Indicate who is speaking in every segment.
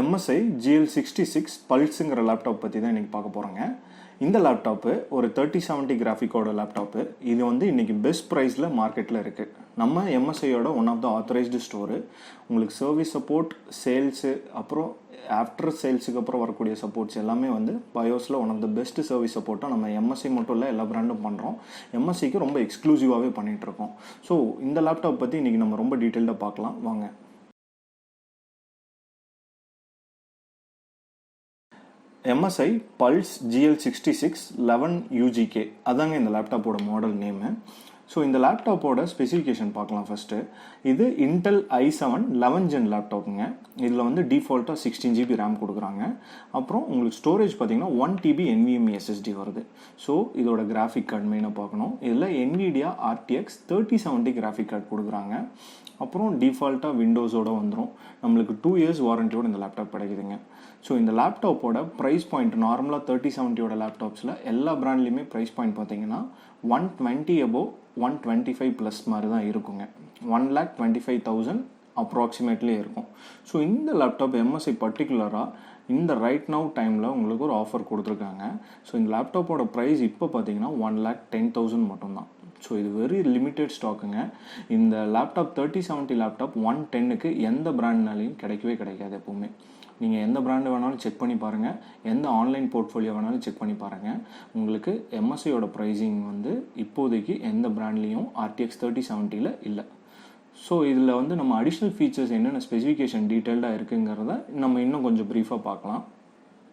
Speaker 1: MSI GL66 பல்ஸுங்கிற laptop பற்றி தான் இன்றைக்கி பார்க்க போகிறோங்க. இந்த லேப்டாப்பு ஒரு 3070 கிராஃபிக்கோட லேப்டாப்பு. இது வந்து இன்றைக்கி பெஸ்ட் ப்ரைஸில் மார்க்கெட்டில் இருக்குது. நம்ம MSIயோட one of the authorised store. உங்களுக்கு சர்வீஸ் சப்போர்ட், சேல்ஸு, அப்புறம் ஆஃப்டர் சேல்ஸுக்கு அப்புறம் வரக்கூடிய சப்போர்ட்ஸ் எல்லாமே வந்து BYOS-ல one of the best service சப்போர்ட்டாக நம்ம MSI மட்டும் இல்லை, எல்லா பிராண்டும் பண்ணுறோம். MSIக்கு ரொம்ப எக்ஸ்க்ளூசிவாகவே பண்ணிகிட்ருக்கோம். ஸோ இந்த லேப்டாப் பற்றி இன்றைக்கி நம்ம ரொம்ப டீட்டெயில்டாக பார்க்கலாம் வாங்க. MSI Pulse GL66 11UGK அதாங்க இந்த லேப்டாப்போட மாடல் நேமு. ஸோ இந்த லேப்டாப்போட ஸ்பெசிஃபிகேஷன் பார்க்கலாம் ஃபஸ்ட்டு. இது Intel i7 11 Gen லேப்டாப்புங்க. இதில் வந்து டிஃபால்ட்டாக 16 GB ரேம் கொடுக்குறாங்க. அப்புறம் உங்களுக்கு ஸ்டோரேஜ் பார்த்தீங்கன்னா 1 TB NVMe SSD வருது. ஸோ இதோட கிராஃபிக் கார்டு மெயினாக பார்க்கணும். இதில் NVIDIA RTX 3070 கிராஃபிக் கார்டு கொடுக்குறாங்க. அப்புறம் டிஃபால்ட்டாக விண்டோஸோடு வந்துடும். நம்மளுக்கு 2 years வாரண்டியோடு இந்த லேப்டாப் கிடைக்குதுங்க. ஸோ இந்த லேப்டாப்போட ப்ரைஸ் பாயிண்ட் நார்மலாக 3070யோட லேப்டாப்ஸில் எல்லா பிராண்ட்லேயுமே ப்ரைஸ் பாயிண்ட் பார்த்தீங்கன்னா 120 above 125 ப்ளஸ் மாதிரி தான் இருக்குங்க. 1,25,000 அப்ராக்சிமேட்லி இருக்கும். ஸோ இந்த லேப்டாப் MSI பர்டிகுலராக இந்த ரைட் நவ் டைமில் உங்களுக்கு ஒரு ஆஃபர் கொடுத்துருக்காங்க. ஸோ இந்த லேப்டாப்போட ப்ரைஸ் இப்போ பார்த்தீங்கன்னா 1,10,000 மட்டும்தான். ஸோ இது வெரி லிமிட்டட் ஸ்டாக்குங்க. இந்த லேப்டாப் 3070 லேப்டாப் 110க்கு எந்த பிராண்ட்னாலையும் கிடைக்கவே கிடைக்காது. எப்போவுமே நீங்கள் எந்த பிராண்டு வேணாலும் செக் பண்ணி பாருங்கள், எந்த ஆன்லைன் போர்ட்ஃபோலியோ வேணாலும் செக் பண்ணி பாருங்கள். உங்களுக்கு MSIயோட ப்ரைஸிங் வந்து இப்போதைக்கு எந்த பிராண்ட்லேயும் RTX 3070ல் இல்லை. ஸோ இதில் வந்து நம்ம அடிஷ்னல் ஃபீச்சர்ஸ் என்னென்ன ஸ்பெசிஃபிகேஷன் டீட்டெயில்டாக இருக்குங்கிறத நம்ம இன்னும் கொஞ்சம் ப்ரீஃபாக பார்க்கலாம்.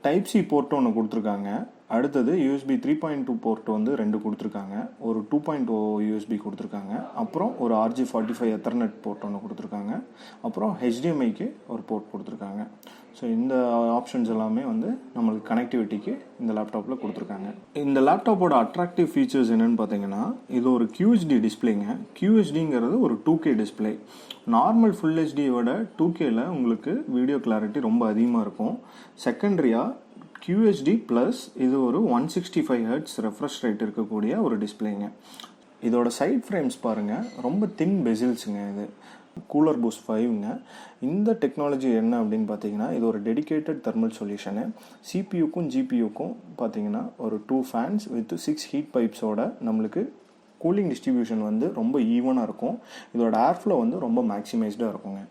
Speaker 1: டைப் சி போர்ட் ஒன்று கொடுத்துருக்காங்க. அடுத்தது USB 3.2 போர்ட் வந்து 2 கொடுத்துருக்காங்க. ஒரு 2.0 USB கொடுத்துருக்காங்க. அப்புறம் ஒரு RJ45 எத்தர்நெட் போர்ட் ஒன்று கொடுத்துருக்காங்க. அப்புறம் HDMIக்கு ஒரு போர்ட் கொடுத்துருக்காங்க. ஸோ இந்த ஆப்ஷன்ஸ் எல்லாமே வந்து நம்மளுக்கு கனெக்டிவிட்டிக்கு இந்த லேப்டாப்பில் கொடுத்துருக்காங்க. இந்த லேப்டாப்போட அட்ராக்டிவ் ஃபீச்சர்ஸ் என்னென்னு பார்த்தீங்கன்னா, இது ஒரு QHD டிஸ்பிளேங்க. QHDங்கிறது ஒரு 2K டிஸ்பிளே. நார்மல் ஃபுல் ஹெச்டியோட 2Kல உங்களுக்கு வீடியோ கிளாரிட்டி ரொம்ப அதிகமாக இருக்கும். செகண்டரியாக QHD ப்ளஸ் இது ஒரு 165 Hz ரெஃப்ரெஷ் ரேட் இருக்கக்கூடிய ஒரு டிஸ்பிளேங்க. இதோட சைட் ஃப்ரேம்ஸ் பாருங்கள், ரொம்ப தின் பெசில்ஸுங்க. இது கூலர் பூஸ்ட் 5ங்க. இந்த டெக்னாலஜி என்ன அப்படின்னு பார்த்தீங்கன்னா, இது ஒரு டெடிகேட்டட் தெர்மல் சொல்யூஷனு. CPUக்கும் GPUக்கும் பார்த்தீங்கன்னா ஒரு 2 ஃபேன்ஸ் வித் 6 ஹீட் பைப்ஸோட நம்மளுக்கு கூலிங் டிஸ்ட்ரிபியூஷன் வந்து ரொம்ப ஈவனாக இருக்கும். இதோட ஏர்ஃப்ளோ வந்து ரொம்ப மேக்ஸிமைஸ்டாக இருக்குங்க.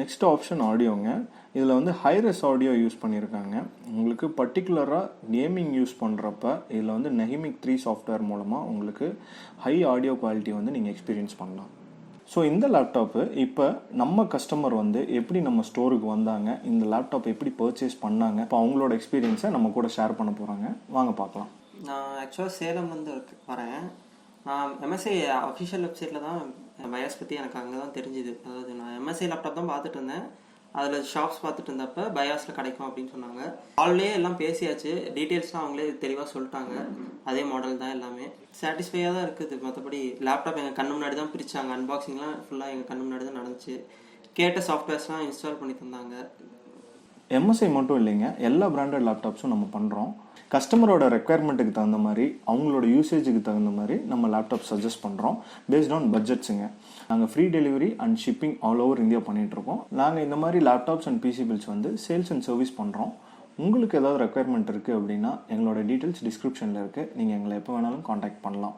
Speaker 1: நெக்ஸ்ட் ஆப்ஷன் ஆடியோங்க. இதில் வந்து ஹைரஸ் ஆடியோ யூஸ் பண்ணியிருக்காங்க. உங்களுக்கு பர்டிகுலராக கேமிங் யூஸ் பண்ணுறப்ப இதில் வந்து நெஹிமிக் 3 சாஃப்ட்வேர் மூலமாக உங்களுக்கு ஹை ஆடியோ குவாலிட்டி வந்து நீங்கள் எக்ஸ்பீரியன்ஸ் பண்ணலாம். ஸோ இந்த லேப்டாப்பு இப்போ நம்ம கஸ்டமர் வந்து எப்படி நம்ம ஸ்டோருக்கு வந்தாங்க, இந்த லேப்டாப் எப்படி பர்ச்சேஸ் பண்ணாங்க, இப்போ அவங்களோட எக்ஸ்பீரியன்ஸை நம்ம கூட ஷேர் பண்ண போகிறாங்க. வாங்க பார்க்கலாம்.
Speaker 2: நான் ஆக்சுவலாக சேலம்லேருந்து வரேன். நான் MSI அஃபிஷியல் வெப்சைட்டில் தான் BYOS பற்றி எனக்கு அங்கே தான் தெரிஞ்சுது. அதாவது நான் MSI லேப்டாப் தான் பார்த்துட்டு இருந்தேன். அதில் ஷாப்ஸ் பார்த்துட்டு இருந்தப்போ BYOS-ல கிடைக்கும் அப்படின்னு சொன்னாங்க. ஆல்ரெடி எல்லாம் பேசியாச்சு, டீட்டெயில்ஸ்லாம் அவங்களே தெளிவாக சொல்லிட்டாங்க. அதே மாடல் தான், எல்லாமே சாட்டிஸ்ஃபையாக தான் இருக்குது. மற்றபடி லேப்டாப் எங்கள் கண்ணு முன்னாடி தான் பிரித்தாங்க. அன்பாக்சிங்லாம் ஃபுல்லாக எங்கள் கண்ணு முன்னாடி தான் நடந்துச்சு. கேட்ட சாஃப்ட்வேர்ஸ்லாம் இன்ஸ்டால் பண்ணி தந்தாங்க.
Speaker 1: MSI மட்டும் இல்லைங்க, எல்லா பிராண்டட் லேப்டாப்ஸும் நம்ம பண்ணுறோம். கஸ்டமரோட ரெக்குயர்மெண்ட்டுக்கு தகுந்த மாதிரி, அவங்களோட யூசேஜுக்கு தகுந்த மாதிரி நம்ம லேப்டாப் சஜஸ்ட் பண்ணுறோம். பேஸ்ட் ஆன் பட்ஜெட்ஸுங்க. நாங்கள் free delivery and shipping all over India பண்ணிகிட்ருக்கோம். நாங்கள் இந்த மாதிரி லேப்டாப்ஸ் அண்ட் PC பில்ஸ் வந்து சேல்ஸ் அண்ட் சர்வீஸ் பண்ணுறோம். உங்களுக்கு ஏதாவது ரெக்குயர்மெண்ட் இருக்குது அப்படின்னா எங்களோட டீட்டெயில்ஸ் டிஸ்கிரிப்ஷனில் இருக்குது. நீங்கள் எங்களை எப்போ வேணாலும் காண்டாக்ட் பண்ணலாம்.